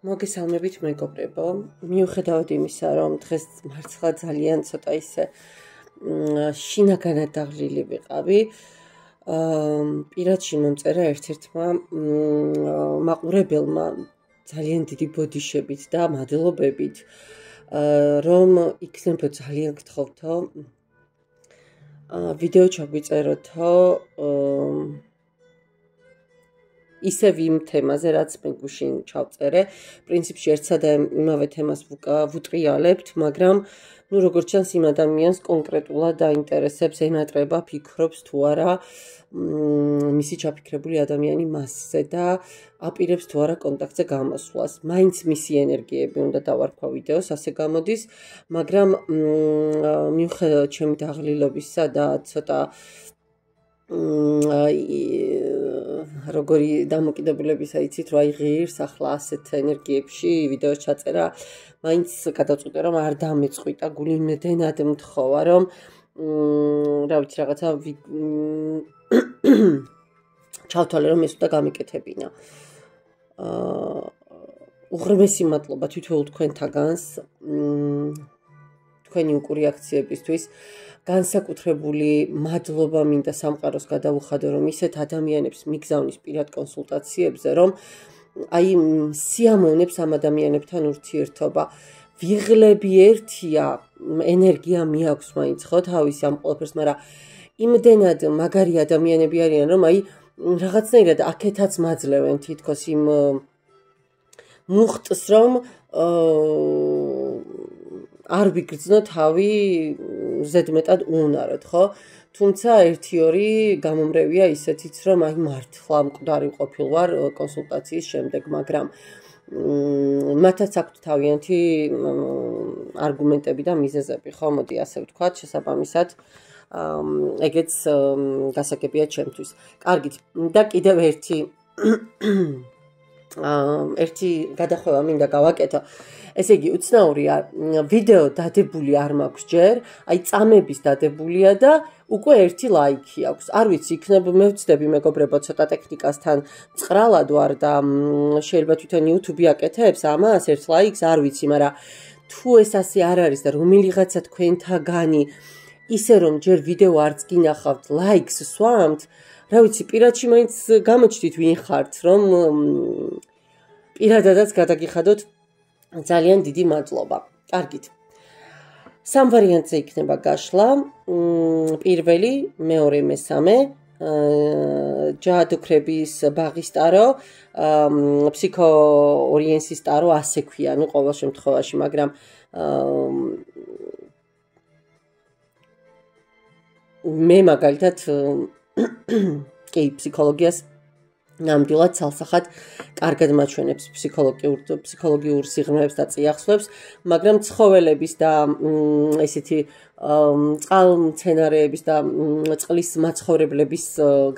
მოგესალმებით მეგობრებო, მიუხედავად იმისა, რომ დღეს მართლა ძალიან ცოტა ისე შინაგანად დაღლილი ვიყავი, პირადში მომწერა ერთ-ერთმა მაყურებელმა ძალიან დიდი ბოდიშებით და მადლობებით, რომ იქნებო ძალიან გთხოვთო ვიდეო ჩაგვიწეროთო ისევ იმ თემაზე, რაც მე გუშინ ჩავწერე, პრინციპში ერთსა და იმავე თემას ვუტრიალებთ, მაგრამ როგორც ჩანს იმ ადამიანს კონკრეტულად დაინტერესებს, ენატრება, ფიქრობს თუ არა მისი ჩაფიქრებული ადამიანი მასზე და აპირებს თუ არა კონტაქტზე გამოსვლას. Მაინც მისი ენერგიები უნდა დავარქვა ვიდეოს, ასე გამოდის, მაგრამ მიუხედავად ჩემი დაღლილობისა და ცოტა როგორი დამოკიდებულებისა იცით, რომ ღირს ახლა ასეთ ენერგიებში ვიდეოს ჩაწერა, მაინც გადავწყვიტე, რომ არ დამეწყვიტა, გული იმდენად მთხოვა, რომ რა ვიცი, რაღაცა ჩავთვალე, რომ ეს უნდა გამიკეთებინა. უღრმესი მადლობა თითოეულ თქვენთაგანს, თქვენი უკურიაქციებისთვის. განსაკუთრებული მადლობა მინდა სამყაროს გადავუხადო, რომ ისეთ ადამიანებს მიგზავნის პირად კონსულტაციებზე, რომ აი სიამოვნებს ამ ადამიანებთან ურთიერთობა. ვიღლები ერთია, ენერგია მიაქვს მაინც ხო თავისი ამ ყველაფერს, მაგრამ იმდენად მაგარი ადამიანები არიან, რომ აი რაღაცნაირად აქეთაც მაძლევენ თითქოს იმ მუხტს, რომ არ ვიგრძნო თავი ზედმეტად უნაროდ, ხო? თუმცა 1-2 გამომრევია ისეთიც, რომ აი მართლა მკვდარი ყოფილვარ კონსულტაციის შემდეგ, მაგრამ მათაც აქვთ თავიანთი არგუმენტები და მიზეზები, ხო, მოდი ასე ვთქვათ, შესაბამისად, ეგეც გასაგებია ჩემთვის. კარგით, და კიდევ ერთი გადახვევა მინდა გავაკეთო. ესე იგი, უცნაურია, ვიდეო დადებული არ მაქვს ჯერ, აი წამების დადებულია და უკვე 1 ლაიქი აქვს. არ ვიცი, იქნებ მე ვცდები მეგობრებო, ცოტა ტექნიკასთან მწყრალად ვარ და შეიძლება თვითონ YouTube აკეთებს ამას 1 ლაიქს, არ ვიცი, მაგრამ თუ ეს ასე არ არის და რომელიღაცა თქვენთაგანი ისე რომ ჯერ ვიდეო არც გინახავთ, ლაიქს სვამთ, რა ვიცი, პირადში მაინც გამოჩდით ვინ ხართ, რომ პირადადაც გადაგიხადოთ. ძალიან დიდი მადლობა. კარგით. 3 ვარიანტზე იქნება გაშლა. პირველი, მეორე, მესამე, ჯადოქრების ბაღის ტარო, ფსიქოორიენსის ტარო, ასე ქვია, ну, ყოველ შემთხვევაში, მაგრამ მე მაგალითად კი ფსიქოლოგიას ნამდვილად ცალსახად კარგად მაჩვენებს ფსიქოლოგიურ სიღრმეებს და წიაღსვებს, მაგრამ ცხოველების და ესეთი წყალმცენარეების და წყლის მაცხოვრებლების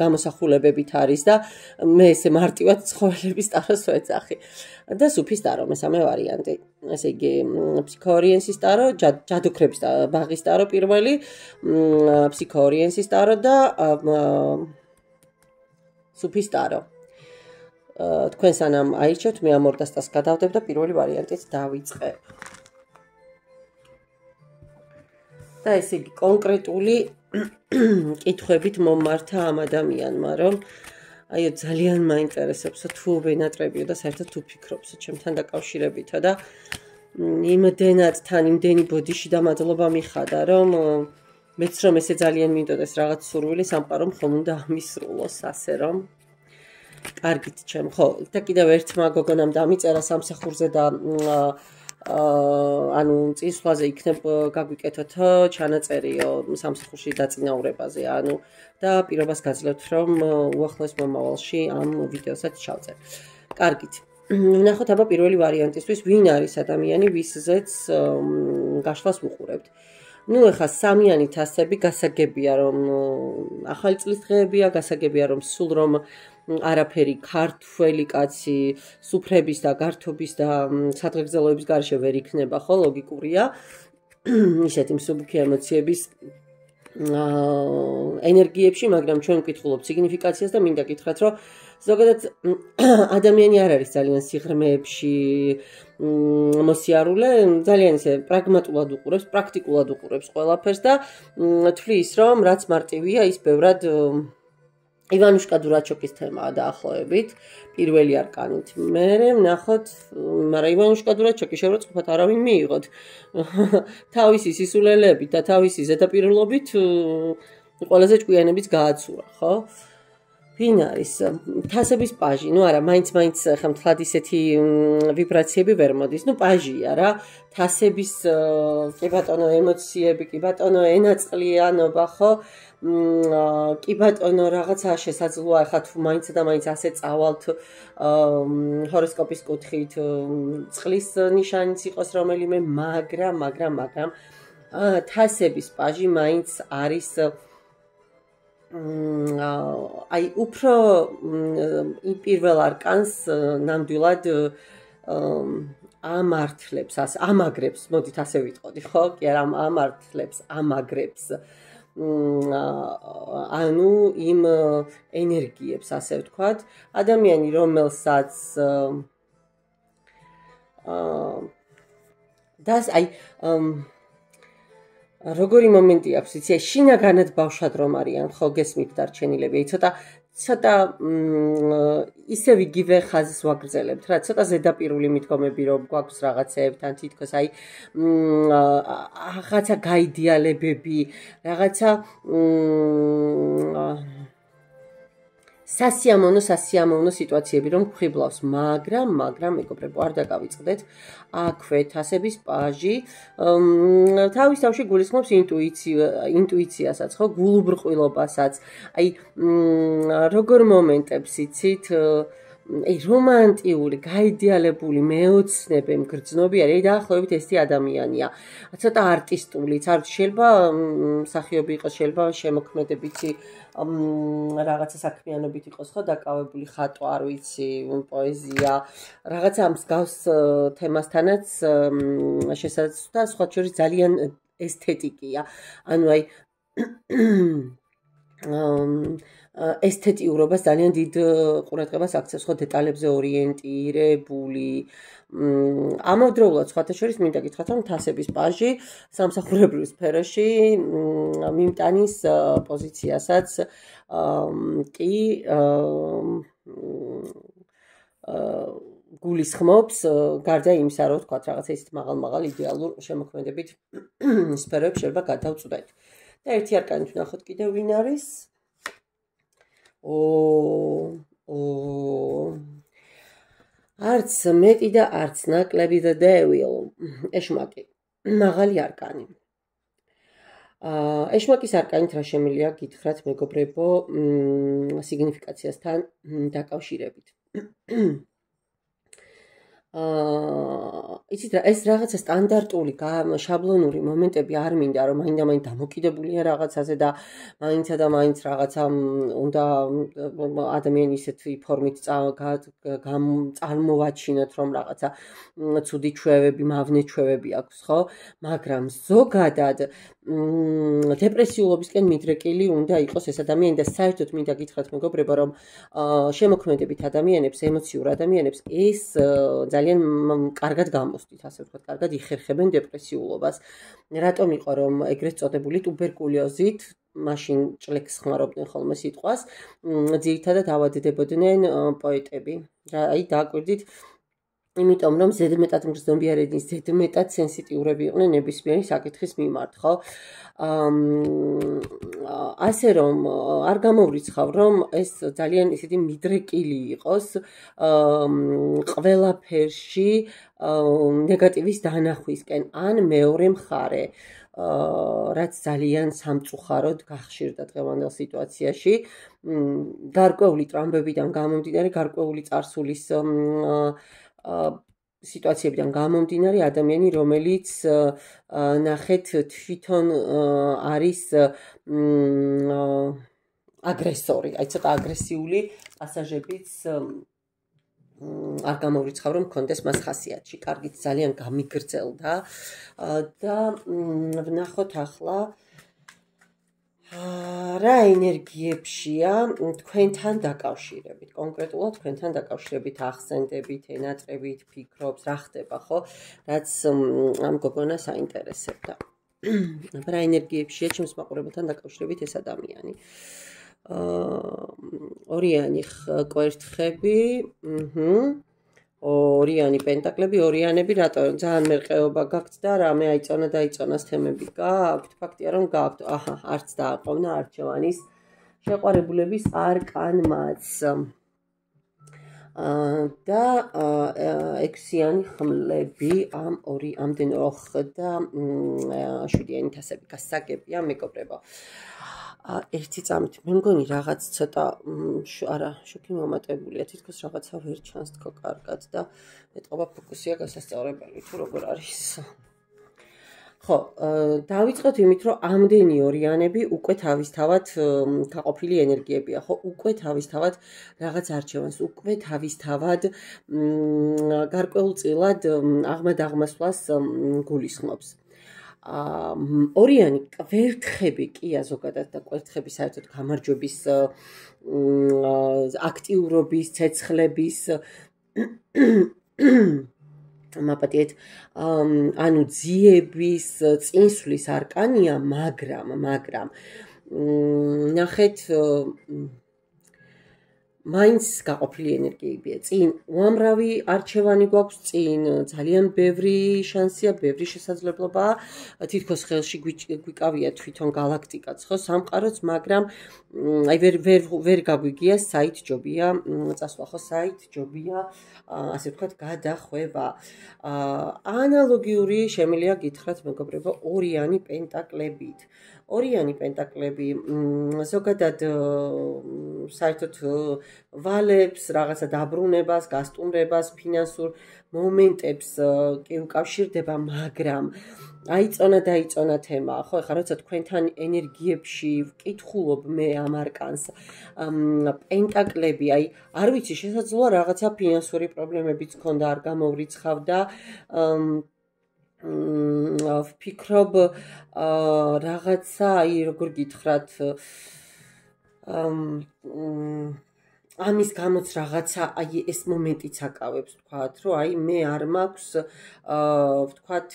გამოსახულებებით არის და მე ესე მარტივად ცხოველების ტაროს ვეძახი. და სუფის ტარო, მესამე ვარიანტი. ესე იგი, ფსიქოორიენსის ტარო, ჯადოქრების ბაღის ტარო პირველი, ფსიქოორიენსის ტარო და სუფის ტარო. თქვენ სანამ აირჩევთ, მე ამ 200-ს გადავდებ და პირველი ვარიანტით დავიწყებ. და ესე იგი, კონკრეტული კითხვებით მომართა ამ ადამიანმა, რომ აი ძალიან მაინტერესებსო თუ ვენატრებიო და საერთოდ თუ ფიქრობსო ჩემთან დაკავშირებითო და იმდენად თან იმდენი ბოდიში და მადლობა მიხადა, რომ მეც რომ ესე ძალიან მინდოდეს რაღაც სურვილი სამყარო ხომ უნდა ამისრულოს, ასე რომ კარგით ჩემ, ხო, და კიდევ ერთმა გოგონამ დამიწერა სამსახურზე და ანუ წინსვლაზე იქნებ გაგვიკეთოთო ჩანაწერიო სამსახურში დაწინაურებაზე, ანუ და პირობას გაძლევთ, რომ უახლოეს მომავალში ამ ვიდეოსაც ჩავწერ. კარგით. ვნახოთ აბა პირველი ვარიანტისთვის, ვინ არის ადამიანი, ვისზეც გაშლას ვუყურებთ. ну, ეხა სამიანი თასები გასაგებია, რომ ახალი წლის დღეებია, გასაგებია, რომ სულ რომ არაფერი ქართველი კაცი სუფრების და გართობის და სადღეგრძელოების გარშე ვერ იქნება, ხო, ლოგიკურია. ისეთი მსუბუქი ემოციების ენერგიებში, მაგრამ ჩვენ ვკითხულობთ სიგნიფიკაციას და მინდა გითხრათ, რომ ზოგადად ადამიანი არ არის ძალიან სიღრმეებში მოსიარულე, ძალიან ისე პრაგმატულად უყურებს, პრაქტიკულად უყურებს ყველაფერს და თვლის, რომ რაც მარტივია, ის ბევრად ივანუშკა დურაჩოკის თემაა დაახლოებით, პირველი არკანით. მე ვნახოთ, მაგრამ ივანუშკა დურაჩოკი შევროწყფათ არავინ მიიღოთ. თავისი სისულელებით და თავისი ზედაპირულობით ყველაზე ჭკვიანებიც გააცურა, ხო? ვინ არის? თასების პაჟი, ну არა, მაინც ხა მთლად ისეთი ვიბრაციები ვერ მოდის. ну პაჟია რა, თასების კი ბატონო ემოციები, კი ბატონო ენაწყლიანობა, ხო? კი ბატონო რაღაცა შესაძლოა ხა თუ მაინც და მაინც ასე წავალთ ჰოროსკოპის კუთხით წყლის ნიშანიც იყოს რომელიმე, მაგრამ თასების პაჟი მაინც არის აი უფრო პირველ არკანს ნამდვილად ამართლებს, ამაგრებს, მოდით ასე ვიტყოდი, ხო? კი არა, ამართლებს, ამაგრებს. ანუ იმ ენერგიებს, ასე ვთქვათ, ადამიანი, რომელსაც აი როგორი მომენტი აქვს, იცი, შინაგანად ბავშვად რომ არიან, ხო, გესმით დარჩენილები, აი ცოტა ისევ იგივე ხაზს ვაგრძელებთ რა, ცოტა ზედაპირული მიდგომები რომ გვაქვს რაღაცეებთან, თითქოს აი რაღაცა გაიდეალებები, რაღაცა სასიამოვნო სიტუაციები რომ გვხიბლავს, მაგრამ მეგობრებო, არ დაგავიწყდეთ. აქვე თასების პაჟი თავის თავში გულისხმობს ინტუიციასაც, ხო, გულუბრყვილობასაც. აი როგორ მომენტებს იცით, აი რომანტიული, გაიდეალებული, მეოცნები, მგრძნობი არის, აი დაახლოებით ესეთი ადამიანია. ცოტა არტისტულიც, არ შეიძლება მსახიობი იყოს, შეიძლება შემოქმედებითი რაღაცა საქმიანობით იყოს, ხო, დაკავებული, ხატვა, არ ვიცი, პოეზია, რაღაცა მსგავს თემასთანაც შესაძლოა და სხვა შორის ძალიან ესთეტიკია. ანუ აი ესთეტიურობას ძალიან დიდ ყურადღებას აქცევს, ხო, დეტალებზე ორიენტირებული. ამავდროულად სხვათა შორის მინდა გითხრათ, რომ თასების პაჟი სამსახურებრივ სფეროში მიმტანის პოზიციასაც კი გულისხმობს, გარდა იმისა, რომ ვთქვათ, რაღაცა ისეთ მაღალ იდეალურ შემოქმედებით სფეროებს შეიძლება გადავწყვეტ. და ერთი არკანით ვნახოთ კიდევ ვინ არის? არც მეტი და არც ნაკლები the devil, ეშმაკი, მაღალი არკანი. ეშმაკის არკანით რა შემიძლია გითხრათ, მეგობრებო, სიგნიფიკაციასთან დაკავშირებით. იცით რა, ეს რაღაცა სტანდარტული, შაბლონური მომენტები არ მინდა, რომ მაინდა-მაინც დამოკიდებულია რაღაცაზე და მაინც რაღაცა უნდა ადამიანი ისეთი ფორმით წარმოვაჩინოთ, რომ რაღაცა ცუდი ჩვევები, მავნე ჩვევები აქვს, ხო? მაგრამ ზოგადად დეპრესიულობისკენ მიდრეკილი უნდა იყოს ეს ადამიანი და საერთოდ მინდა გითხრათ, მეგობრებო, რომ შემოქმედებით ადამიანებს, ემოციურ ადამიანებს ეს ძალიან კარგად გამოსდით, ასე ვთქვათ, კარგად იხერხებენ დეპრესიულობას. რატომ იყო რომ ეგრეთ წოდებული ტუბერკულოზით, მაშინ ჭლექს ხმარობდნენ ხოლმე სიტყვას, ძირითადად ავადდებოდნენ პოეტები. აი დააკვირდით, იმიტომ რომ ზედმეტად მგრძნობიარენი, ზედმეტად სენსიტიურები იყვნენ ნებისმიერი საკითხის მიმართ, ხო? ასე რომ არ გამოვრიცხავ, რომ ეს ძალიან ისეთი მიდრეკილი იყოს ყველაფერში ნეგატივის დანახვისკენ, ან მეორე მხარე, რაც ძალიან სამწუხაროდ გახშირდა დღევანდელ სიტუაციაში, გარკვეული ტრამვებიდან გამომდინარე, გარკვეული წარსულის სიტუაციებიდან გამომდინარე, ადამიანი, რომელიც ნახეთ თვითონ არის აგრესორი, აი ცოტა აგრესიული პასაჟებიც არ გამოვრიცხავ, რომ მქონდეს მას ხასიათში. კარგით, ძალიან გამიგრძელდა და ვნახოთ ახლა რა ენერგიებშია თქვენთან დაკავშირებით, კონკრეტულად თქვენთან დაკავშირებით ახსენდებით, ენატრებით, ფიქრობს, რა ხდება, ხო? რაც ამ გოგონას აინტერესებდა. რა ენერგიებშია ჩემს მაყურებელთან დაკავშირებით ეს ადამიანი. ორიანი კვერთხები, ორიანი პენტაკლები, ორიანები, რატო ძალიან მერყეობა გაქვთ და რამე აიწონას თემები გაქვთ? ფაქტია რომ გაქვთ. აჰა, არც დააყოვნა არჩევანის შეყვარებულების არკანმაც. და 6-იანი ხმლები ამ ამდენი 4 და 7-იანი თასები გასაგებია, მეგობრებო. ერთი წამით მე მგონი რაღაც ცოტა არა შოქი მომატებულია, თითქოს რაღაცა ვერ ჩანს თქო კარგად და ეტყობა ფოკუსია გასასწორებელი თუ როგორ არის. ხო, დავიწყოთ იმით, რომ ამდენი ორიანები უკვე თავისთავად გაყოფილი ენერგიებია, ხო, უკვე თავისთავად რაღაც არჩევანს, უკვე თავისთავად გარკვეულწილად აღმასვლას გულისხმობს. ორიანი კვერთხები კია ზოგადად და კვერთხები საერთოდ გამარჯვების აქტიურობის, ცეცხლების მაპატიეთ ანუ ძიების, წინსვლის არკანია, მაგრამ ნახეთ მაინც გაყოფილი ენერგიებია. წინ უამრავი არჩევანი გვაქვს, წინ ძალიან ბევრი შანსია, ბევრი შესაძლებლობაა. თითქოს ხელში გვიკავია თვითონ galaktikაც, ხო, სამყაროც, მაგრამ აი ვერ გაგვიგია საით ჯობია წასვლა, ხო, საით ჯობია ასე ვთქვათ გადახვევა. ანალოგიური შემიძლია გითხრათ, მეგობრებო, ორიანი პენტაკლებით. ორიანი პენტაკლები ზოგადად საერთოდ ვალებს, რაღაცა დაბრუნებას, გასტუმრებას, ფინანსურ მომენტებს კი უკავშირდება, მაგრამ აიწონა თემა, ხო, ეხლა როცა თქვენთან ენერგიებში ვკითხულობ მე ამ არკანს, პენტაკლები, აი, არ ვიცი, შესაძლოა რაღაცა ფინანსური პრობლემებიც ქონდა, არ გამოვრიცხავდა, ვფიქრობ რაღაცა, აი, როგორ გითხრათ, ამის გამოც რაღაცა, აი, ეს მომენტიც აკავებს, ვთქვათ, რომ აი, მე არ მაქვს, ვთქვათ,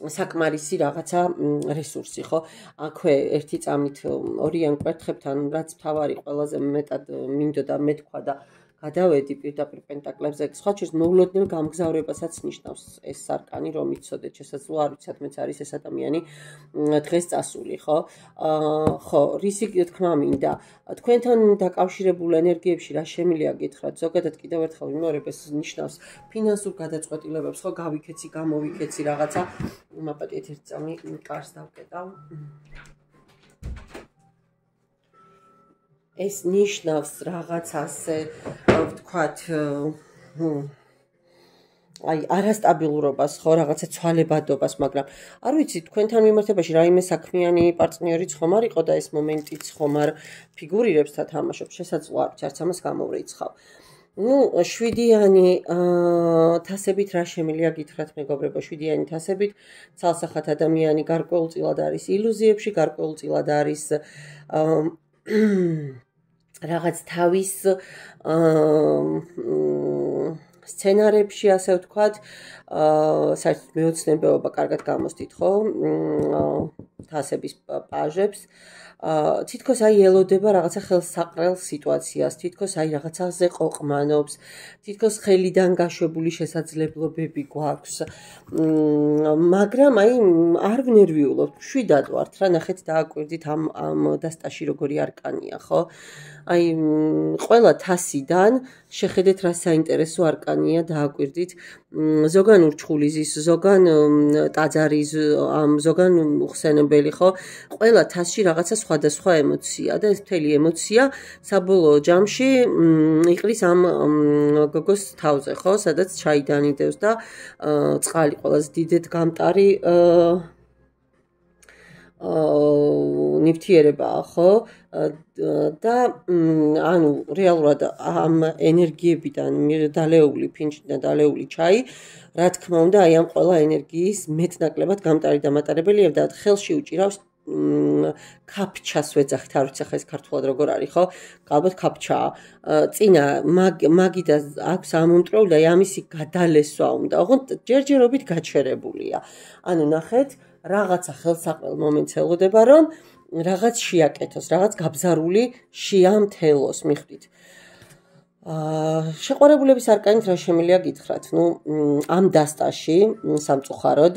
საკმარისი რაღაცა რესურსი, ხო? აქვე ერთი წამით ორიან კვერთხებთან, რაც მთავარი ყველაზე მეტად მინდოდა მეთქვა და გადავედი პირდაპირ პენტაკლებზე, სხვა შორის მოულოდნელ გამგზავრებასაც ნიშნავს ეს არკანი, რომ იცოდეთ, შესაძლოა არ ვიცით მეც არის ეს ადამიანი დღეს წასული, ხო? ხო, რისი თქმა მინდა, თქვენთან დაკავშირებულ ენერგიებში რა შემიძლია გითხრათ, ზოგადად კიდევ ერთხელ ვიმეორებ, ეს ნიშნავს ფინანსურ გადაწყვეტილებებს, ხო, გავიქეცი, გამოვიქეცი რაღაცა, მაპატიეთ ერთი წამი კარს დავკეტავ. ეს ნიშნავს რაღაც ასე, ვთქვათ, აი, არასტაბილურობას, ხო, რაღაცა ცვალებადობას, მაგრამ არ ვიცი, თქვენთან მიმართებაში რაიმე საქმიანი პარტნიორიც ხომ არ იყო და ეს მომენტიც ხომ არ ფიგურირებს და თამაშობს, შესაძლოა, არც ამას გამოვრიცხავ. ნუ, 7-იანი თასებით რა შემიძლია გითხრათ, მეგობრებო, 7-იანი თასებით ცალსახად ადამიანი გარკვეულწილად არის ილუზიებში, გარკვეულწილად არის რაღაც თავის სცენარებში, ასე ვთქვათ, საერთოდ მეოცნებეობა კარგად გამოსდით, ხო? თასების პაჟებს. თითქოს აი ელოდება რაღაცა ხელსაყრელ სიტუაციას, თითქოს აი რაღაცაზე ყოყმანობს, თითქოს ხელიდან გაშვებული შესაძლებლობები გვაქვს. მაგრამ აი არ ვნერვიულობთ, მშვიდად ვართ რა, ნახეთ დააკვირდით ამ დასტაში როგორი არკანია, ხო? აი ყველა თასიდან შეხედეთ რა საინტერესო არკანია, დააკვირდით, ზოგან ურჩხულიზის, ზოგან ტაძარის, ზოგან უხსენებელი, ხო? ყველა თასში რაღაცა სხვადასხვა ემოცია და ეს მთელი ემოცია საბოლოო ჯამში იყრის ამ გოგოს თავზე, ხო? სადაც ჩაი დანიდევს და წყალი ყველაზე დიდად გამტარი ნივთიერებაა, ხო? და ანუ რეალურად ამ ენერგიებიდან დალეული ფინჯიდან დალეული ჩაი, რა თქმა უნდა, აი ამ ყველა ენერგიის მეტნაკლებად გამტარი და მატარებელია და ხელში უჭირავს კაფჩას ვეძახით, არ ვიცი ხა ეს ქართულად როგორ არის, ხო? ალბათ კაფჩაა. წინა მაგიდა აქვს ამომტრეული და ამისი გადალესვა უნდა. ოღონდ ჯერჯერობით გაჩერებულია. ანუ ნახეთ, რაღაცა ხელსაყრელ მომენტს ელოდება, რომ რაღაც შეაკეთოს, რაღაც გაბზარული შეამთელოს, მიხვდით. შეყვარებულების არკანით რა შემიძლია გითხრათ? ნუ ამ დასტაში სამწუხაროდ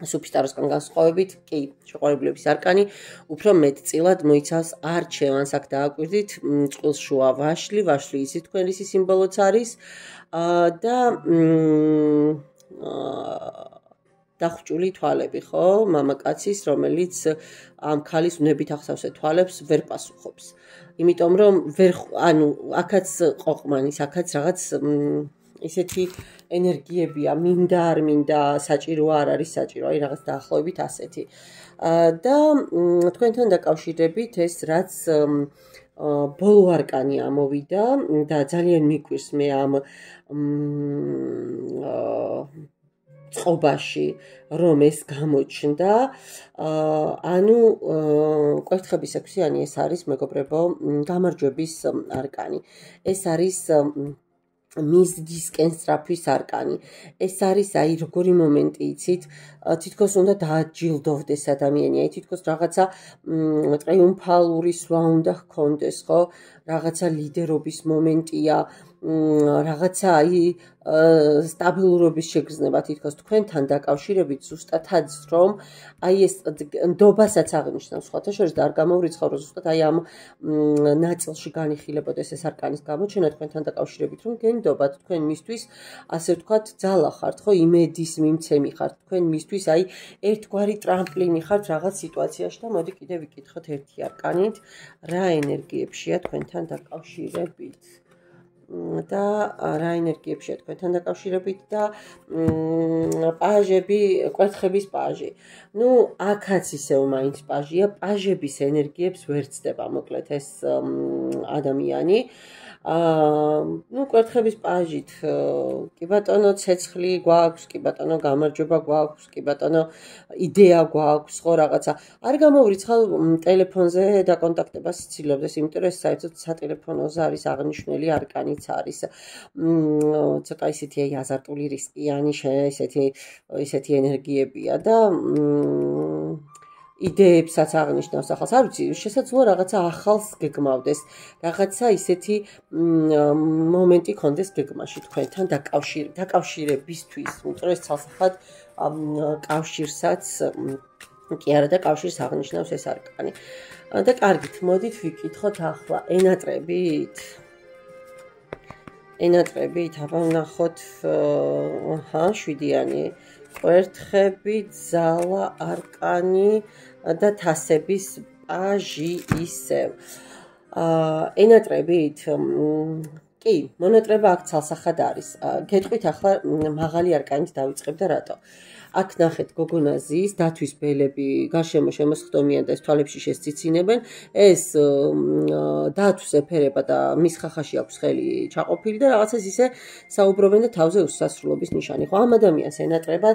სუფისტაროსგან განსხვავებით, კი, შეყვარებულების არკანი უფრო მეტწილად მოიცავს არჩევანს, აქ დააკვირდით, წყვილს შუა ვაშლი, ვაშლი იცით თქვენ რისი სიმბოლოც არის და დახჭული თვალები, ხო? მამაკაცის, რომელიც ამ ქალის უნებით ახსავსე თვალებს ვერ პასუხობს. იმიტომ რომ ანუ აქაც ყოყმანის, აქაც რაღაც ისეთი ენერგიებია, მინდა არ მინდა, საჭირო არ არის საჭირო, აი რაღაც დაახლოებით ასეთი. და თქვენთან დაკავშირებით ეს რაც ბოლო არკანი ამოვიდა და ძალიან მიკვირს მე ამ წყობაში რომ ეს გამოჩნდა, ანუ კვერთხების ექვსიანი ეს არის მეგობრებო, გამარჯვების არკანი. ეს არის მიზიდისკენ სწრაფვის არკანი. ეს არის აი როგორი მომენტი იცით, თითქოს უნდა დააჯილდოვდეს ადამიანი, აი თითქოს რაღაცა ტრიუმფალური სვლა უნდა ჰქონდეს, ხო? რაღაცა ლიდერობის მომენტია, რაღაცა აი სტაბილურობის შეგრძნება თითქოს თქვენთან დაკავშირებით ზუსტადაც რომ აი ეს ნდობასაც აღნიშნავს სხვათა შორის და არ გამოვრიცხავ რომ ზუსტად აი ამ ნაწილში განიხილებოდეს ეს არკანის გამოჩენა თქვენთან დაკავშირებით რომ გენდობათ თქვენ მისთვის ასე ვთქვათ ძალა ხართ ხო იმედის მიმცემი ხართ თქვენ მისთვის აი ერთგვარი ტრამპლინი ხართ რაღაც სიტუაციაში და მოდი კიდე ვიკითხოთ ერთი არკანით რა ენერგიებშია თქვენთან დაკავშირებით და რა ენერგიებშია თქვენთან დაკავშირებით და პაჟები, კვერთხების პაჟი. ნუ აქაც ისევ მაინც პაჟია, პაჟების ენერგიებს ვერ ცდება მოკლედ ეს ადამიანი. ნუ კვერთხების პაჟით კი ბატონო ცეცხლი გვაქვს, კი ბატონო გამარჯვება გვაქვს, კი ბატონო იდეა გვაქვს, ხო რაღაცა. არ გამოვრიცხავ ტელეფონზე დაკონტაქტებას ცდილობდეს, იმიტომ რომ ეს საერთოდ სატელეფონოზე არის აღნიშნული არკანიც არის. ცოტა ისეთი აი აზარტული რისკიანი ისეთი ენერგიებია და იდეებსაც აღნიშნავს ახალს. არ ვიცი, შესაძლოა რაღაცა ახალს გეგმავდეს, რაღაცა ისეთი მომენტი ქონდეს გეგმაში თქვენთან დაკავშირებისთვის, იმიტომ რომ ეს ცალსახად კავშირსაც კი არა და კავშირს აღნიშნავს ეს არკანი. და კარგით, მოდით ვიკითხოთ ახლა ენატრებით. ენატრებით, აბა ვნახოთ, შვიდიანი. კვერთხები, ძალა, არკანი და თასების პაჟი ისევ. ენატრებით, კი, მონატრება აქ ცალსახად არის. გეტყვით ახლა მაღალი არკანით დავიწყებ და რატო? აქ ნახეთ გოგონაზის დათვის ბელები გარშემო შემოსხდომიან და ეს თვალებში შესციცინებენ. ეს დათვს ეფერება და მის ხახაში აქვს ხელი ჩაყოფილი და რაღაცას ისე საუბრობენ და თავზე უსასრულობის ნიშანი. ხო, ამ ადამიანს ენატრება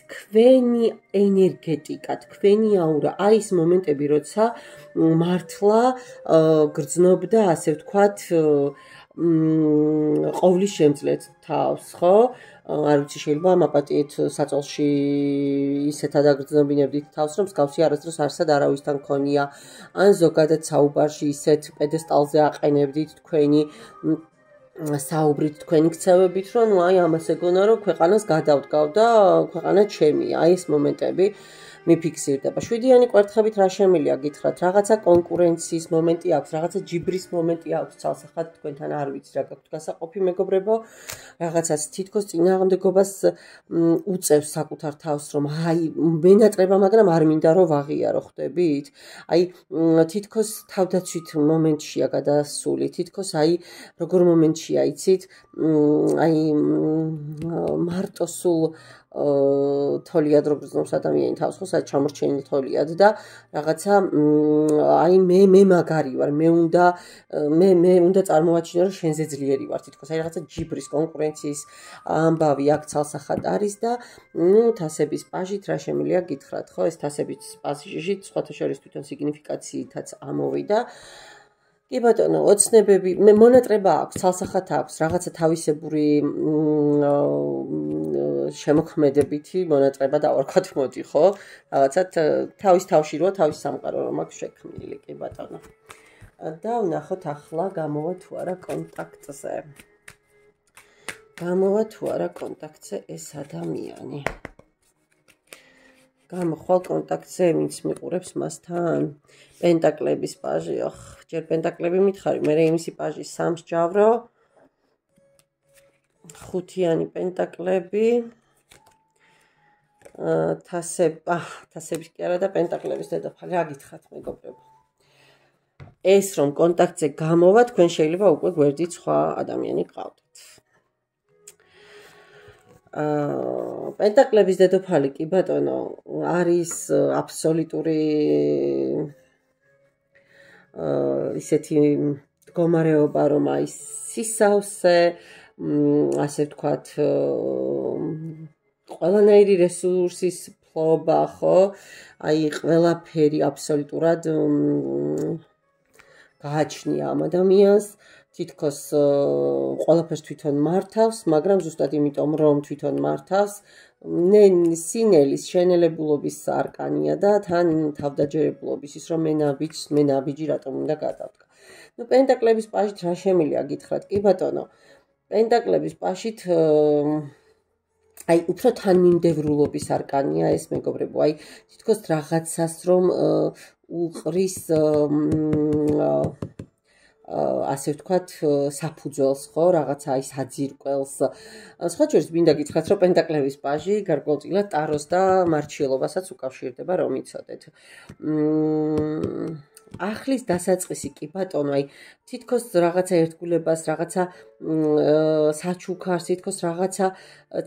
თქვენი ენერგეტიკა, თქვენი აურა, აი ეს მომენტები, როცა მართლა გრძნობდა, ასე ვთქვათ, ყოვლის შემძლეთ თავს, ხო? არ ვიცი, შეიძლება მაპატიეთ საწოლში ისეთად აგრძნობინებდით თავს, რომ მსგავსი არასდროს არსად არავისთან ქონია, ან ზოგადად საუბარში ისეთ პედესტალზე აყენებდით თქვენი საუბრით, თქვენი ქცევებით, რომ აი ამას ეგონა, რომ ქვეყანას გადავდგავ და ქვეყანა ჩემია, აი ეს მომენტები მიფიქსირდება. შვიდიანი კვერთხებით რა შემიძლია გითხრათ? რაღაცა კონკურენციის მომენტი აქვს, რაღაცა ჯიბრის მომენტი აქვს ცალსახად თქვენთან არ ვიცი რა გაქვთ გასაყოფი მეგობრებო. რაღაცას თითქოს წინააღმდეგობას უწევს საკუთარ თავს, რომ აი მენატრება, მაგრამ არ მინდა რომ ვაღიარო, ხვდებით? აი თითქოს თავდაცვით მომენტშია გადასული, თითქოს აი როგორ მომენტშია იცით? აი მარტო სულ თოლიად რო გრძნობს ადამიანი თავს ხო სადაც ჩამორჩენილი თოლიად და რაღაცა აი მე მაგარი ვარ მე უნდა წარმოვაჩინო რომ შენზე ძლიერი ვარ თითქოს აი რაღაცა ჯიბრის კონკურენციის ამბავი აქ ცალსახად არის და თასების პაჟით რა შემიძლია გითხრათ ხო ეს თასების პაჟით სხვათა შორის თვითონ სიგნიფიკაციითაც ამოვიდა კი ბატონო, ოცნებები, მონატრება აქვს, ცალსახად აქვს, რაღაცა თავისებური შემოქმედებითი მონატრება დავარქვათ მოდი, ხო? რაღაცა თავის თავში როა თავის სამყარო რომ აქვს შექმნილი, კი ბატონო. და ვნახოთ ახლა გამოვა თუ არა კონტაქტზე. გამოვა თუ არა კონტაქტზე ეს ადამიანი. გამოხვალ კონტაქტზე ვინც მიყურებს მასთან პენტაკლების პაჟი ოხ ჯერ პენტაკლები მითხარი მე იმისი პაჟი სამს ჯავრო ხუთიანი პენტაკლები თასების კი არა და პენტაკლების დედოფალი რა გითხრათ მეგობრებო ეს რომ კონტაქტზე გამოვა თქვენ შეიძლება უკვე გვერდით სხვა ადამიანი გყავდეთ პენტაკლების დედოფალი კი ბატონო არის აბსოლუტური ისეთი მდგომარეობა რომ აი სისავსე ასე ვთქვათ ყველანაირი რესურსის ფლობა ხო აი ყველაფერი აბსოლუტურად გააჩნია ამ ადამიანს თითქოს ყველაფერს თვითონ მართავს, მაგრამ ზუსტად იმიტომ რომ თვითონ მართავს, სინელის შენელებულობის არკანია და თან თავდაჯერებულობის ის რომ მე ნაბიჯი რატომ უნდა გადავდგა. ნუ პენტაკლების პაჟით რა შემიძლია გითხრათ? კი ბატონო, პენტაკლების პაჟით აი უფრო თანმიმდევრულობის არკანია ეს მეგობრებო, აი თითქოს რაღაცას რომ უყრის ასე ვთქვათ საფუძველს ხო რაღაცა ის აძირკველს სხვა შორის მინდა გითხრათ რომ პენტაკლების პაჟი გარკვეულწილად ტაროს და მარჩიელობასაც უკავშირდება რომ იცოდეთ ახლის დასაწყისი კი ბატონო აი თითქოს რაღაცა ერთგულებას რაღაცა საჩუქარს თითქოს რაღაცა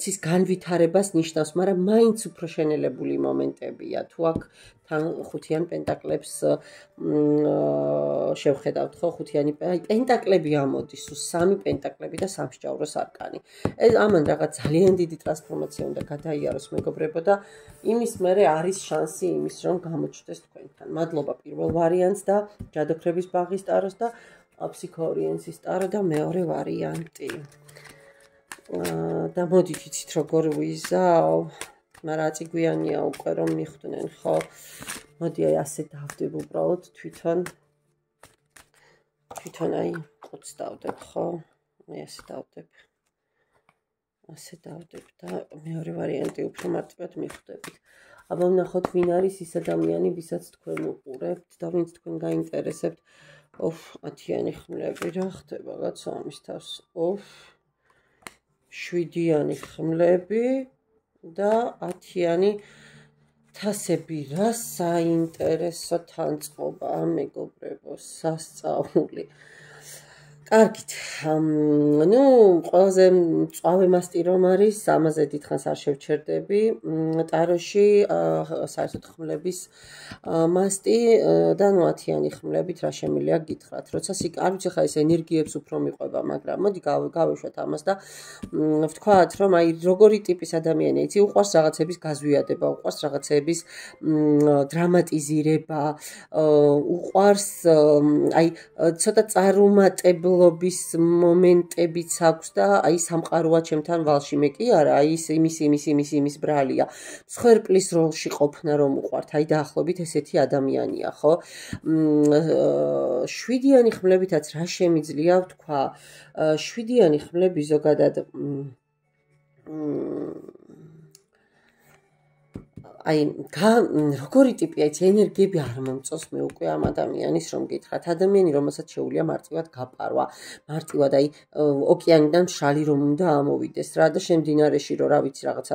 ცის განვითარებას ნიშნავს მაგრამ მაინც უფრო შენელებული მომენტებია თუ აქ თან ხუთიან პენტაკლებს შევხედავთ ხო ხუთიანი პენტაკლები ამოდის სამი პენტაკლები და სამსჯავროს არკანი ეს ამან რაღაც ძალიან დიდი ტრანსფორმაცია უნდა გადაიაროს მეგობრებო და იმის მერე არის შანსი იმის რომ გამოჩნდეს თქვენთან მადლობა პირველ ვარიანტს და ჯადოქრების ბაღის ტაროს და ფსიქოორიენსის ტარო და მეორე ვარიანტი და მოდით იცით როგორ ვიზავ მაგრამ აწიგვიანია უკვე რომ მიხვდნენ ხო მოდი აი ასე დავდებ უბრალოდ თვითონ აი ყუთს დავდებ ხო მე ასე დავდებ და მეორე ვარიანტი უფრო მარტივად მიხვდებით აბა ვნახოთ ვინ არის ის ადამიანი ვისაც თქვენ უყურებთ და ვინც თქვენ გაინტერესებთ ოფ 10-იანი ხმლები რა ხდება კაცო ამის თავს ოფ 7-იანი ხმლები და 10-იანი თასები რა საინტერესო თანწყობა მეგობრებო სასწაული კარგით ნუ ყველაზე მწვავე მასტი რომ არის ამაზე დიდხანს არ შევჩერდები ტაროში საერთოდ ხმლების მასტი და ნუ 10-იანი ხმლებით რა შემიძლია გითხრათ როცა არ ვიცი ხა ეს ენერგიებს უფრო მიყვება მაგრამ მოდი გავეშვათ ამას და ვთქვათ რომ აი როგორი ტიპის ადამიანია იცი უყვარს რაღაცების გაზვიადება უყვარს რაღაცების დრამატიზირება უყვარს აი ცოტა წარუმატებლობის მომენტებიც აქვს და აი სამყაროა ჩემთან ვალში მე კი არა აი იმის ბრალია მსხვერპლის როლში ყოფნა რომ უყვართ აი დაახლოებით ესეთი ადამიანია ხო 7-იანი ხმლებითაც რა შემიძლია ვთქვა 7-იანი ხმლები ზოგადად აი როგორი ტიპი აი ენერგიები არ მომწონს მე უკვე ამ ადამიანის რომ გითხრათ ადამიანი რომელსაც შეუძლია მარტივად გაპარვა მარტივად აი ოკეანიდან მშრალი რომ უნდა ამოვიდეს რა და შენ მდინარეში რომ რა ვიცი რაღაცა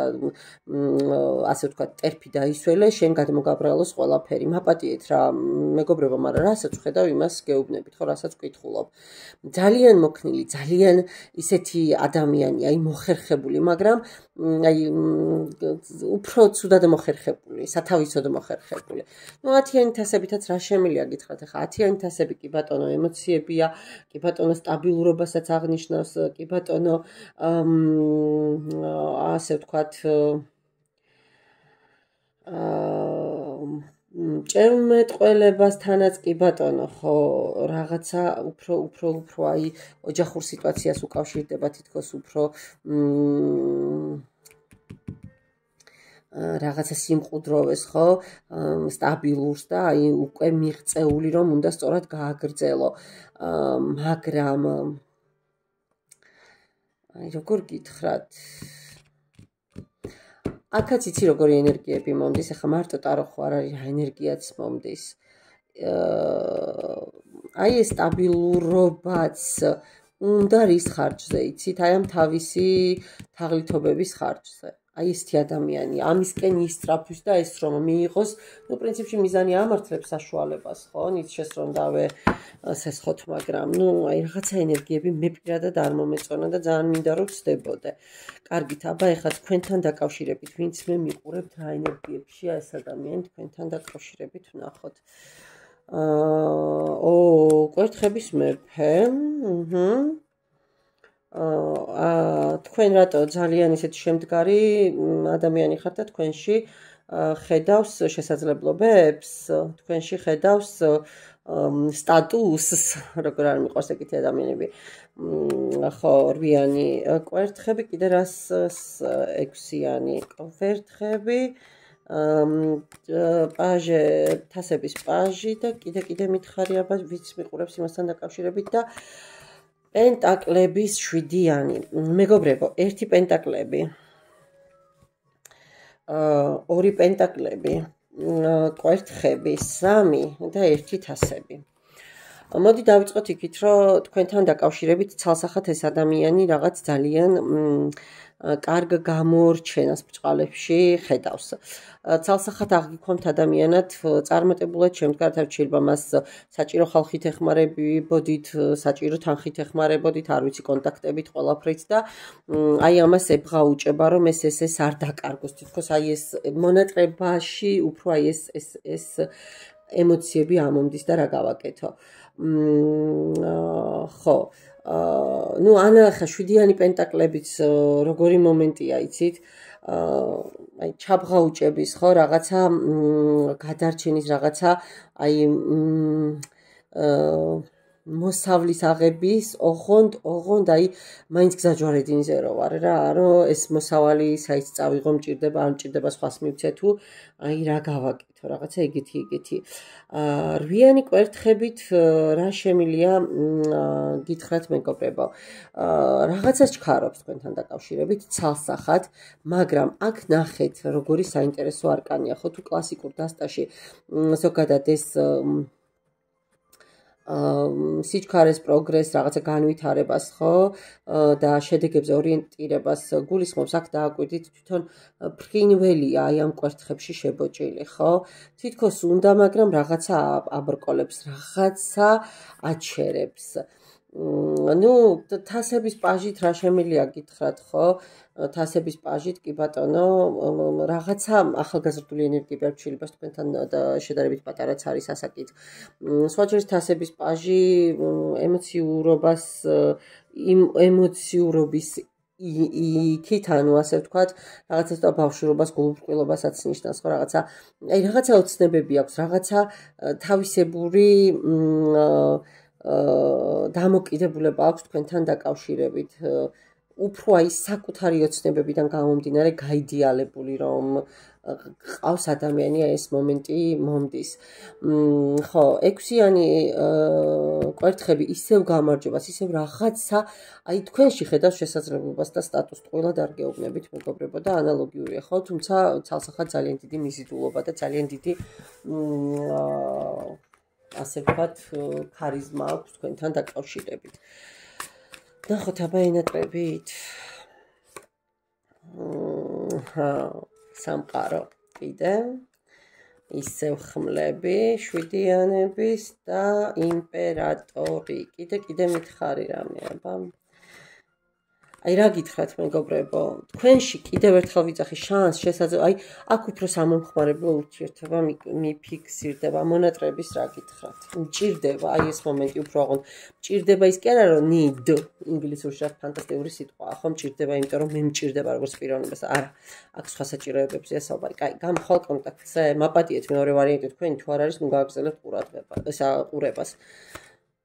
ასე ვთქვათ ტერფი დაისველე შენ გადმოგაბრალოს ყველაფერი მაპატიეთ რა მეგობრებო მაგრამ რასაც ვხედავ იმას გეუბნებით ხო რასაც ვკითხულობ ძალიან მოქნილი ძალიან ისეთი ადამიანი აი მოხერხებული მაგრამ აი უფრო ცუდად მოხერხებული, სათავისოდ მოხერხებული. ნუ 10-იანი თასებითაც რა შემიძლია გითხრათ, ახლა 10-იანი თასები კი ბატონო ემოციებია, კი ბატონო სტაბილურობასაც აღნიშნავს, კი ბატონო ასე ვთქვათ ჭერმეტყველებასთანაც კი ბატონო ხო რაღაცა უფრო აი ოჯახურ სიტუაციას უკავშირდება თითქოს უფრო რაღაცა სიმყუდროვეს ხო სტაბილურს და აი უკვე მიღწეული რომ უნდა სწორად გააგრძელო მაგრამ აი როგორ გითხრათ აქაც იცი როგორი ენერგიები მომდის ახლა მარტო ტარო ხო არ არის რა ენერგიაც მომდის აი ეს სტაბილურობაც უნდა რის ხარჯზე იცით აი ამ თავისი თაღლითობების ხარჯზე აი ესეთი ადამიანი ამისკენ ისწრაფვის და ეს რომ მიიღოს ნუ პრინციპში მიზანი ამართლებს საშუალებას ხო ნიცშეს რომ დავე სესხოთ მაგრამ ნუ აი რაღაცა ენერგიები მე პირადად არ მომეწონა და ძალიან მინდა რომ ვცდებოდე კარგით აბა ეხლა თქვენთან დაკავშირებით ვინც მე მიყურებთ რა ენერგიებშია ეს ადამიანი თქვენთან დაკავშირებით ვნახოთ კვერთხების მეფე თქვენ რატო ძალიან ისეთი შემდგარი ადამიანი ხართ და თქვენში ხედავს შესაძლებლობებს თქვენში ხედავს სტატუსს როგორ არ მიყვარს ეგეთი ადამიანები ხო რვიანი კვერთხები კიდე რას 6-იანი კვერთხები პაჟე თასების პაჟი და კიდე მითხარი აბა ვიც მიყურებს იმასთან დაკავშირებით და პენტაკლების 7-იანი მეგობრებო 1 პენტაკლები 2 პენტაკლები კვერთხები 3 და 1 თასები მოდი დავიწყოთ იქით რომ თქვენთან დაკავშირებით ცალსახად ეს ადამიანი რაღაც ძალიან კარგ გამორჩენას ბჭყალებში ხედავს ცალსახად აღიქვამთ ადამიანად წარმატებულად შემდგართ არ შეიძლება მას საჭირო ხალხით ეხმარებოდით საჭირო თანხით ეხმარებოდით არ ვიცი კონტაქტებით ყველაფრით და აი ამას ებღაუჭება რომ ეს არ დაკარგოს თითქოს აი ეს მონატრებაში უფრო აი ეს ემოციები ამომდის და რა გავაკეთო ხო ნუ ანა ხა 7-იანი პენტაკლებიც როგორი მომენტია იცით აი ჩაბღაუჭების ხო რაღაცა გადარჩენის რაღაცა აი მოსავლის აღების ოღონდ აი მაინც გზაჯვარედინზე რო ვარ რა რომ ეს მოსავალი საით წავიღო მჭირდება არ მჭირდება სხვას მივცე თუ აი რა გავაკეთო რაღაცა ეგეთი რვიანი კვერთხებით რა შემილია გითხრათ მეგობრებო რაღაცას ჩქარობს თქვენთან დაკავშირებით ცალსახად მაგრამ აქ ნახეთ როგორი საინტერესო არკანია ხო თუ კლასიკურ დასტაში ზოგადად ეს სიჩქარეს პროგრესს რაღაცა განვითარებას ხო და შედეგებზე ორიენტირებას გულისხმობს აქ დააკვირდით თვითონ ფრინველია აი ამ კვერთხებში შებოჭილი ხო თითქოს უნდა მაგრამ რაღაცა აბრკოლებს რაღაცა აჩერებს ნუ თასების პაჟით რა შემიძლია გითხრათ ხო თასების პაჟით კი ბატონო რაღაცა ახალგაზრდული ენერგიები არ შეიძლება თქვენთან შედარებით პატარაც არის ასაკით სხვაჯერ თასების პაჟი ემოციურობას ემოციურობის იქით ანუ ასე ვთქვათ რაღაცა ბავშვობას გულუბრყვილობასაც ნიშნავს ხო რაღაცა აი რაღაცა ოცნებები აქვს რაღაცა თავისებური დამოკიდებულება აქვს თქვენთან დაკავშირებით უფრო აი საკუთარი ოცნებებიდან გამომდინარე გაიდეალებული რომ ყავს ადამიანი ეს მომენტი მომდის. ხო, 6-იანი კვერთხები ისევ გამარჯვებას, ისევ რაღაცა, აი თქვენში ხედავს შესაძლებლობას და სტატუსს ყველად არ გეუბნებით მეგობრებო და ანალოგიურია, ხო? თუმცა ცალსახად ძალიან დიდი მიზიდულობა და ძალიან დიდი ასე ვთქვათ, ქარიზმა აქვს თქვენთან დაკავშირებით. ნახოთ აბა ენატრებით. სამყარო კიდე ისევ ხმლები, შვიდიანების და იმპერატორი. კიდე მითხარი რამე აბა. აი რა გითხრათ მეგობრებო, თქვენში კიდევ ერთხელ ვიძახი შანს შესაძლოა, აი აქ უფრო სამომხმარებლო ურთიერთობა მიფიქსირდება, მონატრების რა გითხრათ. მჭირდება, აი ეს მომენტი უფრო აღონ მჭირდება ის კი არა რომ need ინგლისურში რა ფანტასტიკური სიტყვაა, ხო მჭირდება, იმიტომ რომ მე მჭირდება როგორც პიროვნებას, არა. აქ სხვა საჭიროებებზეა საუბარი. კაი, გამხვალ კონტაქტზე, მაპატიეთ მეორე ვარიანტი თქვენი თუ არ არის, ნუ გააგრძელებთ ყურებას.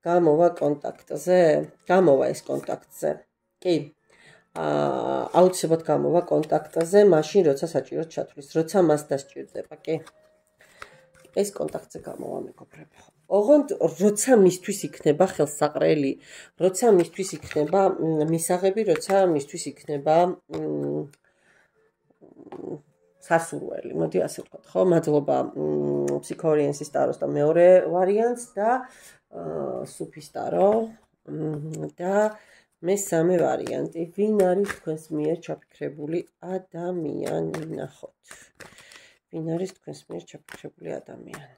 გამოვა კონტაქტზე, გამოვა ეს კონტაქტზე. კი. აუცილებლად გამოვა კონტაქტზე, მაშინ როცა საჭიროდ ჩათვლის, როცა მას დასჭირდება, კი. ეს კონტაქტზე გამოვა მეგობრებო. ოღონდ როცა მისთვის იქნება ხელსაყრელი, როცა მისთვის იქნება მისაღები, როცა მისთვის იქნება სასურველი, მოდი ასე ვთქვათ, ხო? მადლობა ფსიქოორიენსის ტაროს და მეორე ვარიანტს და სუფის ტარო და მესამე ვარიანტი, ვინ არის თქვენს მიერ ჩაფიქრებული ადამიანი, ნახოთ. ვინ არის თქვენს მიერ ჩაფიქრებული ადამიანი?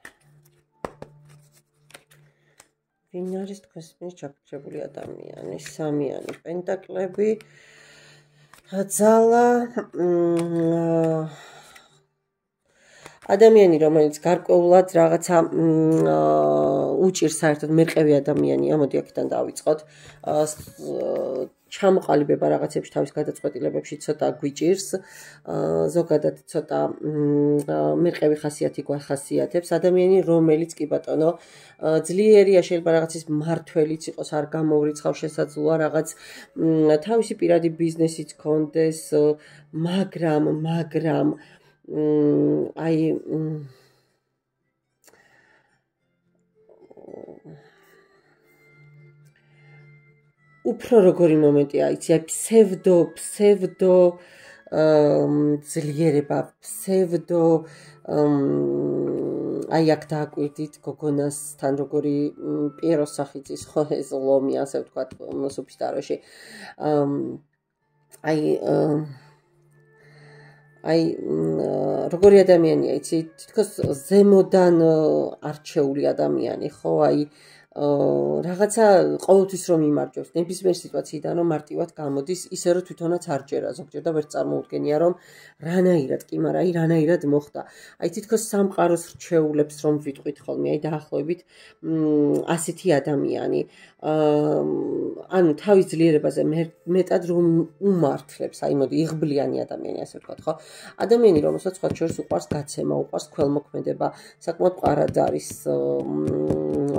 ვინ არის თქვენს მიერ ჩაფიქრებული ადამიანი? სამიანი პენტაკლები, ძალა, ადამიანი, რომელიც გარკვეულად რაღაცა უჭირს საერთოდ მერყევი ადამიანია, მოდი აქედან დავიწყოთ. ჩამოყალიბება რაღაცებში თავის გადაწყვეტილებებში ცოტა გვიჭირს, ზოგადად ცოტა მერყევი ხასიათი გვახასიათებს. ადამიანი, რომელიც კი ბატონო, ძლიერია, შეიძლება რაღაცის მმართველიც იყოს, არ გამოვრიცხავს, შესაძლოა რაღაც თავისი პირადი ბიზნესიც გქონდეს, მაგრამ აი უფრო როგორი მომენტია, იცი, აი ფსევდო ძლიერება, ფსევდო აი აქ დააკვირდით გოგონასთან როგორი პიეროს სახიძის ხო ეს ლომი, ასე ვთქვათ, სუფის ტაროში. აი როგორი ადამიანია, იცი, თითქოს ზემოდან არჩეული ადამიანი, ხო, აი რაღაცა ყოველთვის რომ იმარჯვებს, ნებისმიერ სიტუაციიდან რომ მარტივად გამოდის, ისე რომ თვითონაც არ ჯერა, ზოგჯერ და ვერც წარმოუდგენია რომ რანაირად კი, მაგრამ აი რანაირად მოხდა. აი თითქოს სამყაროს რჩეულებს რომ ვიტყვით ხოლმე, აი დაახლოებით ასეთი ადამიანი. ანუ თავის ძლიერებაზე მეტად რომ უმართლებს, აი მოდი იღბლიანი ადამიანი, ასე ვთქვათ, ხო? ადამიანი, რომელსაც სხვა შორის უყვარს გაცემა, უყვარს ქველმოქმედება, საკმაოდ მყარად არის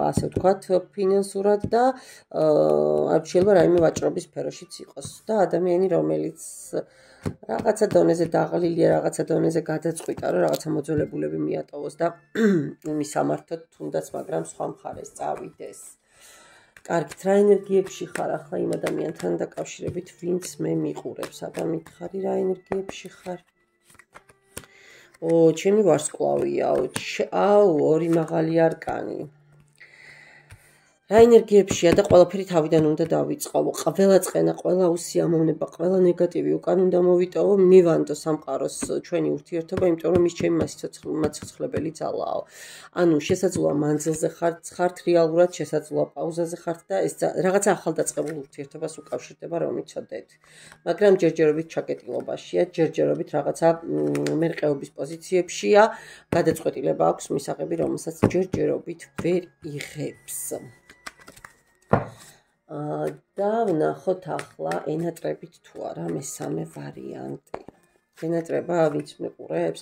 ასე ვთქვათ, ფინანსურად და შეიძლება რაიმე ვაჭრობის სფეროშიც იყოს და ადამიანი, რომელიც რაღაცა დონეზე დაღლილია, რაღაცა დონეზე გადაწყვიტა, რომ რაღაცა მოძველებულები მიატოვოს და მისამართოთ თუნდაც, მაგრამ სხვა მხარეს წავიდეს. კარგით, რა ენერგიებში ხარ ახლა იმ ადამიანთან დაკავშირებით, ვინც მე მიყურებს? აბა მითხარი, რა ენერგიებში ხარ? ჩემი ვარსკვლავია, ორი მაღალი არკანი. რა ენერგიებშია და ყველაფერი თავიდან უნდა დავიწყო. ყველა წყენა, ყველა უსიამოვნება, ყველა ნეგატივი უკან უნდა მოვიტოვო, მივანდო სამყაროს ჩვენი ურთიერთობა, იმიტომ რომ ის ჩემი მაცოცხლებელი ძალაო. ანუ შესაძლოა მანძილზე ხართ რეალურად, შესაძლოა პაუზაზე ხართ და ეს რაღაცა ახალდაწყებულ ურთიერთობას უკავშირდება, რომ იცოდეთ. მაგრამ ჯერჯერობით ჩაკეტილობაშია, ჯერჯერობით რაღაცა მერყეობის პოზიციებშია, გადაწყვეტილება აქვს მისაღები, რომელსაც ჯერჯერობით ვერ იღებს. და ვნახოთ ახლა ენატრებით თუ არა მესამე ვარიანტი. ენატრება ვინც მიყურებს?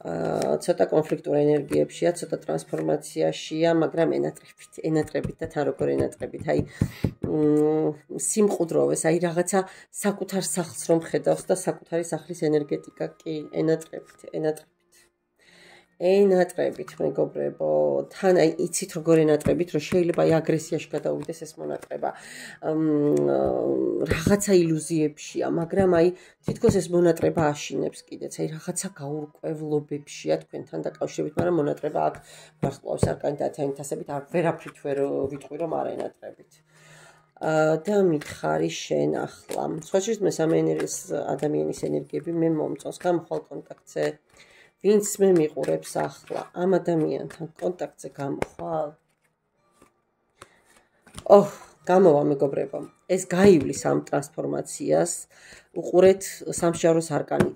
ცოტა კონფლიქტურ ენერგიებშია, ცოტა ტრანსფორმაციაშია, მაგრამ ენატრებით და თან როგორ ენატრებით, აი სიმყუდროვეს, აი რაღაცა საკუთარ სახლს რომ ხედავს და საკუთარი სახლის ენერგეტიკა კი ენატრებით, მეგობრებო, თან აი იცით როგორ ენატრებით, რომ შეიძლება აი აგრესიაში გადაუვიდეს ეს მონატრება. რაღაცა ილუზიებშია, მაგრამ აი თითქოს ეს მონატრება აშინებს კიდეც, აი რაღაცა გაურკვევლობებშია თქვენთან დაკავშირებით, მაგრამ მონატრება აქ ვარსკვლავის არკანი და თენთასებით ვერაფრით ვერ ვიტყვი რომ არ ენატრებით. და მითხარი შენ ახლა. სხვა შორის მესამე ადამიანის ენერგიები მე მომწონს, გამოხვალ კონტაქტზე. ვინც მე მიყურებს ახლა ამ ადამიანთან კონტაქტზე გამოხვალ? გამოვა მეგობრებო, ეს გაივლის ამ ტრანსფორმაციას, უყურეთ სამსჯავროს არკანი,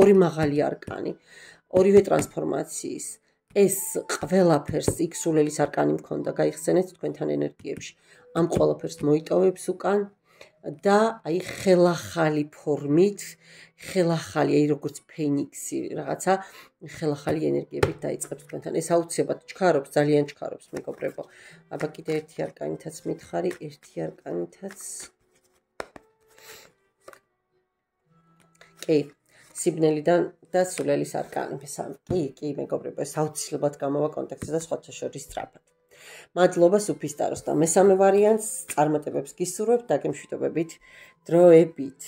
ორი მაღალი არკანი, ორივე ტრანსფორმაციის. ეს ყველაფერს იქსულელის არკანი მქონდა, გაიხსენეთ თქვენთან ენერგიებში. ამ ყველაფერს მოიტოვებს უკან და აი ხელახალი ფორმით, ხელახალი, აი როგორც ფენიქსი, რაღაცა ხელახალი ენერგიებით დაიწყებს თქვენთან. ეს აუცილებლად ჩქარობს, ძალიან ჩქარობს, მეგობრებო. აბა კიდე ერთი არკანითაც მითხარი, ერთი არკანითაც. კი, სიბნელიდან და სულელის არკანი მესამე. კი, მეგობრებო, ეს აუცილებლად გამოვა კონტაქტზე და სხვათა შორის სწრაფად. მადლობა სუფისტაროს და მესამე ვარიანტს წარმატებებს გისურვებთ, დაგემშვიდობებით დროებით.